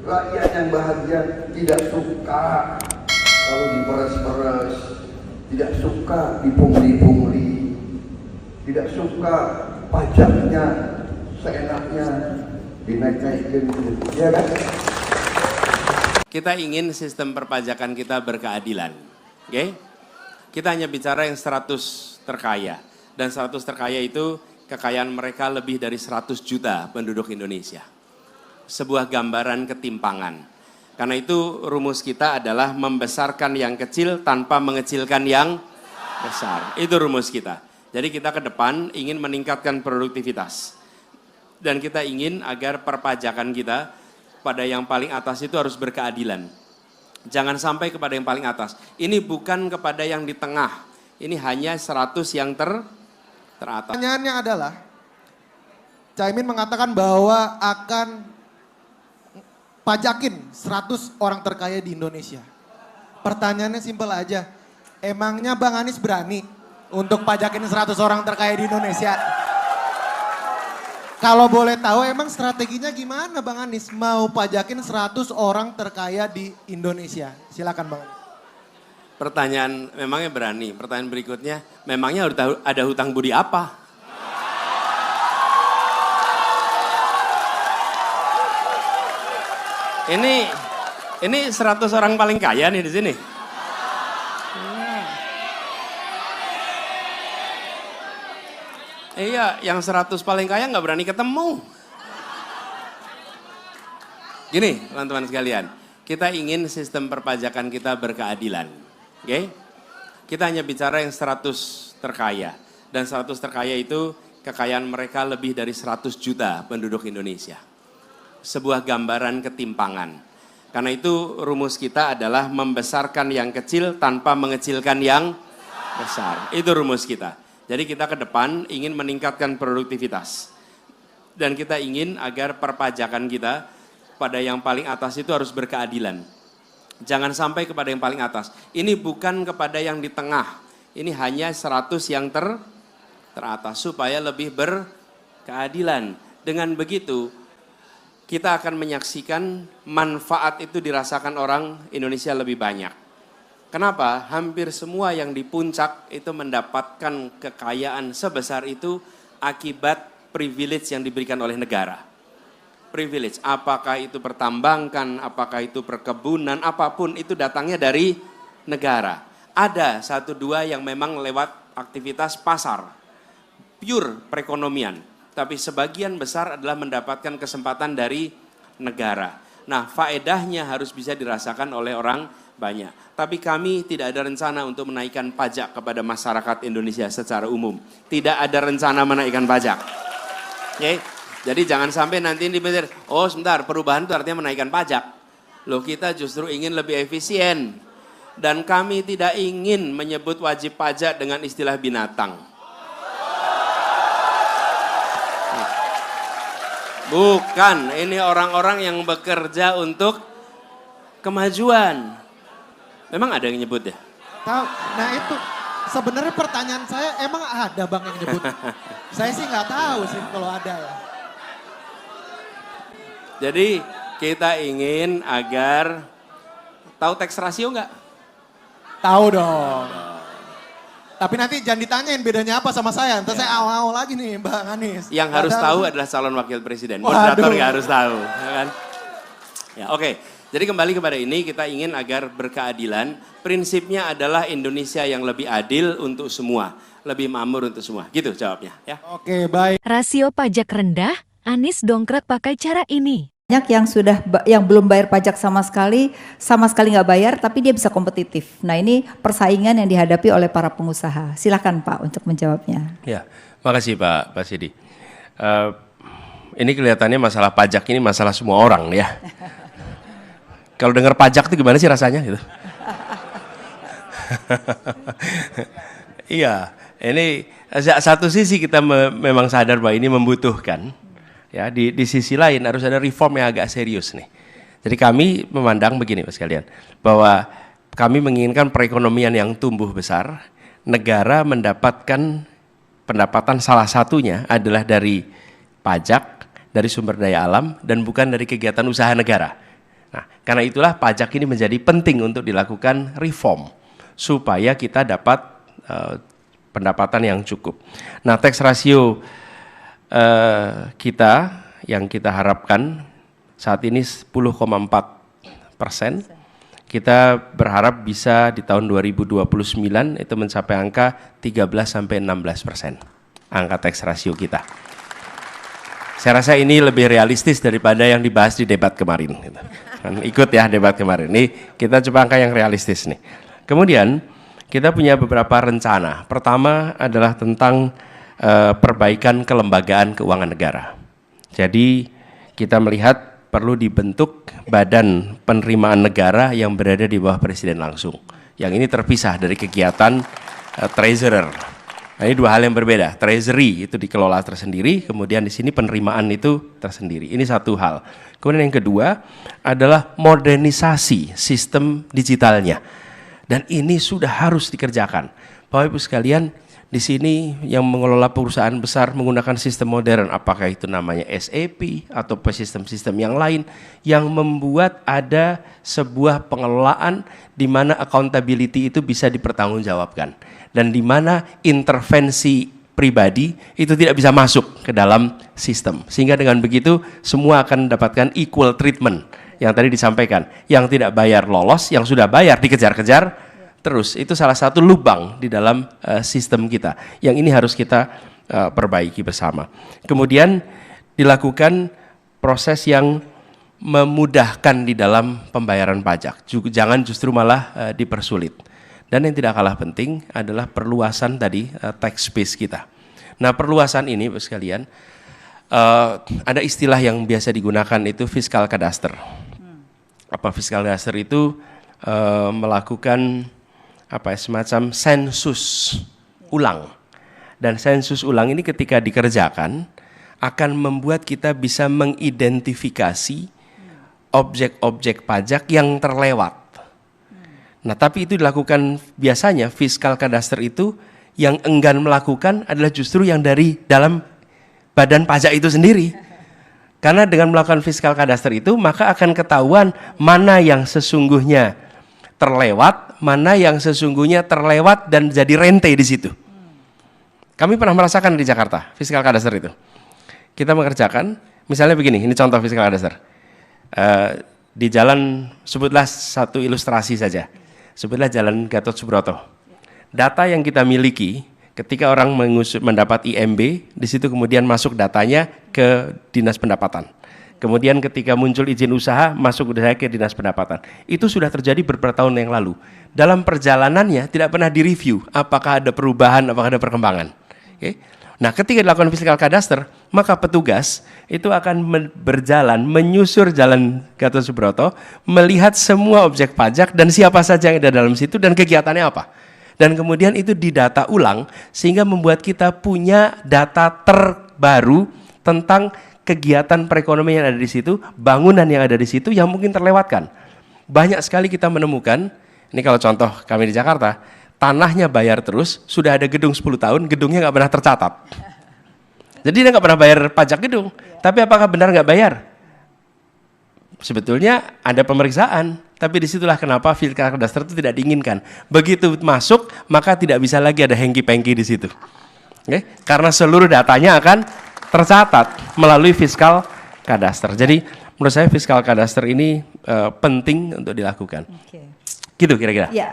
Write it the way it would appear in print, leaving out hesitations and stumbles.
Rakyat yang bahagia tidak suka kalau diperas-peras, tidak suka dipungli-pungli, tidak suka pajaknya seenaknya dinaik-naikin, ya kan? Kita ingin sistem perpajakan kita berkeadilan, oke? Kita hanya bicara yang 100 terkaya, dan 100 terkaya itu kekayaan mereka lebih dari 100 juta penduduk Indonesia. Sebuah gambaran ketimpangan. Karena itu rumus kita adalah membesarkan yang kecil tanpa mengecilkan yang besar. Itu rumus kita. Jadi kita ke depan ingin meningkatkan produktivitas. Dan kita ingin agar perpajakan kita pada yang paling atas itu harus berkeadilan. Jangan sampai kepada yang paling atas. Ini bukan kepada yang di tengah. Ini hanya 100 yang teratas. Pertanyaannya adalah, Caimin mengatakan bahwa akan pajakin 100 orang terkaya di Indonesia. Pertanyaannya simpel aja. Emangnya Bang Anies berani untuk pajakin 100 orang terkaya di Indonesia? Kalau boleh tahu emang strateginya gimana Bang Anies mau pajakin 100 orang terkaya di Indonesia? Silakan Bang Anies. Pertanyaan memangnya berani. Pertanyaan berikutnya, memangnya ada hutang budi apa? Ini 100 orang paling kaya nih di sini. Iya, yang 100 paling kaya nggak berani ketemu. Gini, teman-teman sekalian, kita ingin sistem perpajakan kita berkeadilan, oke? Kita hanya bicara yang 100 terkaya, dan 100 terkaya itu kekayaan mereka lebih dari 100 juta penduduk Indonesia. Sebuah gambaran ketimpangan. Karena itu rumus kita adalah membesarkan yang kecil tanpa mengecilkan yang besar. Itu rumus kita. Jadi kita ke depan ingin meningkatkan produktivitas. Dan kita ingin agar perpajakan kita pada yang paling atas itu harus berkeadilan. Jangan sampai kepada yang paling atas. Ini bukan kepada yang di tengah. Ini hanya 100 yang teratas supaya lebih berkeadilan. Dengan begitu kita akan menyaksikan manfaat itu dirasakan orang Indonesia lebih banyak. Kenapa? Hampir semua yang di puncak itu mendapatkan kekayaan sebesar itu akibat privilege yang diberikan oleh negara. Privilege, apakah itu pertambangan, apakah itu perkebunan, apapun itu datangnya dari negara. Ada 1-2 yang memang lewat aktivitas pasar, pure perekonomian. Tapi sebagian besar adalah mendapatkan kesempatan dari negara. Nah, faedahnya harus bisa dirasakan oleh orang banyak. Tapi kami tidak ada rencana untuk menaikkan pajak kepada masyarakat Indonesia secara umum. Tidak ada rencana menaikkan pajak. Oke? Jadi jangan sampai nanti dipikir, oh sebentar, perubahan itu artinya menaikkan pajak. Loh, kita justru ingin lebih efisien. Dan kami tidak ingin menyebut wajib pajak dengan istilah binatang. Bukan, ini orang-orang yang bekerja untuk kemajuan. Memang ada yang nyebut ya? Tahu, nah itu sebenarnya pertanyaan saya, emang ada Bang yang nyebut? Saya sih nggak tahu sih kalau ada ya. Jadi kita ingin agar, tahu tax ratio nggak? Tahu dong. Tapi nanti jangan ditanyain bedanya apa sama saya. Nanti saya awal lagi nih Bang Anies. Yang harus tahu adalah calon wakil presiden. Moderator nggak harus tahu. Ya kan? Ya, oke. Jadi kembali kepada ini, kita ingin agar berkeadilan. Prinsipnya adalah Indonesia yang lebih adil untuk semua. Lebih makmur untuk semua. Gitu jawabnya. Ya. Oke, baik. Rasio pajak rendah, Anies dongkrak pakai cara ini. Banyak yang belum bayar pajak sama sekali nggak bayar, tapi dia bisa kompetitif. Nah, ini persaingan yang dihadapi oleh para pengusaha. Silakan Pak untuk menjawabnya. Ya, makasih Pak Sidi. Ini kelihatannya masalah pajak ini masalah semua orang ya. Kalau dengar pajak itu gimana sih rasanya gitu? Iya, ini satu sisi kita memang sadar bahwa ini membutuhkan. Ya, di sisi lain harus ada reform yang agak serius nih. Jadi kami memandang begini Mas sekalian, bahwa kami menginginkan perekonomian yang tumbuh besar, negara mendapatkan pendapatan salah satunya adalah dari pajak, dari sumber daya alam, dan bukan dari kegiatan usaha negara. Karena itulah pajak ini menjadi penting untuk dilakukan reform supaya kita dapat pendapatan yang cukup. Nah, tax ratio kita yang kita harapkan saat ini 10,4%. Kita berharap bisa di tahun 2029 itu mencapai angka 13-16% angka tax ratio kita. Saya rasa ini lebih realistis daripada yang dibahas di debat kemarin. Kan ikut ya debat kemarin. Ini kita coba angka yang realistis nih. Kemudian kita punya beberapa rencana. Pertama adalah tentang perbaikan kelembagaan keuangan negara. Jadi kita melihat perlu dibentuk badan penerimaan negara yang berada di bawah presiden langsung. Yang ini terpisah dari kegiatan treasurer. Nah, ini dua hal yang berbeda. Treasury itu dikelola tersendiri, kemudian di sini penerimaan itu tersendiri. Ini satu hal. Kemudian yang kedua adalah modernisasi sistem digitalnya. Dan ini sudah harus dikerjakan. Bapak Ibu sekalian, di sini yang mengelola perusahaan besar menggunakan sistem modern, apakah itu namanya SAP atau sistem-sistem yang lain, yang membuat ada sebuah pengelolaan di mana accountability itu bisa dipertanggungjawabkan dan di mana intervensi pribadi itu tidak bisa masuk ke dalam sistem. Sehingga dengan begitu semua akan mendapatkan equal treatment yang tadi disampaikan. Yang tidak bayar lolos, yang sudah bayar dikejar-kejar. Terus itu salah satu lubang di dalam sistem kita yang ini harus kita perbaiki bersama. Kemudian dilakukan proses yang memudahkan di dalam pembayaran pajak. Jangan justru malah dipersulit. Dan yang tidak kalah penting adalah perluasan tadi tax base kita. Nah, perluasan ini Bapak sekalian, ada istilah yang biasa digunakan itu fiskal kadaster. Apa fiskal kadaster itu? Melakukan semacam sensus ulang. Dan sensus ulang ini ketika dikerjakan akan membuat kita bisa mengidentifikasi objek-objek pajak yang terlewat. Nah, tapi itu dilakukan biasanya fiskal kadaster itu yang enggan melakukan adalah justru yang dari dalam badan pajak itu sendiri. Karena dengan melakukan fiskal kadaster itu maka akan ketahuan mana yang sesungguhnya terlewat, mana yang sesungguhnya terlewat dan jadi rente di situ. Kami pernah merasakan di Jakarta, fiskal kadaster itu. Kita mengerjakan, misalnya begini, ini contoh fiskal kadaster. Di jalan, sebutlah satu ilustrasi saja. Sebutlah jalan Gatot Subroto. Data yang kita miliki, ketika orang mendapat IMB, di situ kemudian masuk datanya ke Dinas Pendapatan. Kemudian ketika muncul izin usaha, masuk ke Dinas Pendapatan. Itu sudah terjadi beberapa tahun yang lalu. Dalam perjalanannya tidak pernah direview apakah ada perubahan, apakah ada perkembangan. Okay? Nah, ketika dilakukan fiskal kadaster, maka petugas itu akan berjalan, menyusur jalan Gatot Subroto, melihat semua objek pajak dan siapa saja yang ada dalam situ dan kegiatannya apa. Dan kemudian itu didata ulang sehingga membuat kita punya data terbaru tentang kegiatan perekonomian yang ada di situ, bangunan yang ada di situ yang mungkin terlewatkan. Banyak sekali kita menemukan, ini kalau contoh kami di Jakarta, tanahnya bayar terus, sudah ada gedung 10 tahun, gedungnya nggak pernah tercatat. Jadi dia nggak pernah bayar pajak gedung, tapi apakah benar nggak bayar? Sebetulnya ada pemeriksaan, tapi disitulah kenapa fiskal kadaster itu tidak diinginkan. Begitu masuk, maka tidak bisa lagi ada hengki-pengki di situ. Okay? Karena seluruh datanya akan tercatat melalui fiskal kadaster. Jadi menurut saya fiskal kadaster ini penting untuk dilakukan. Gitu kira-kira.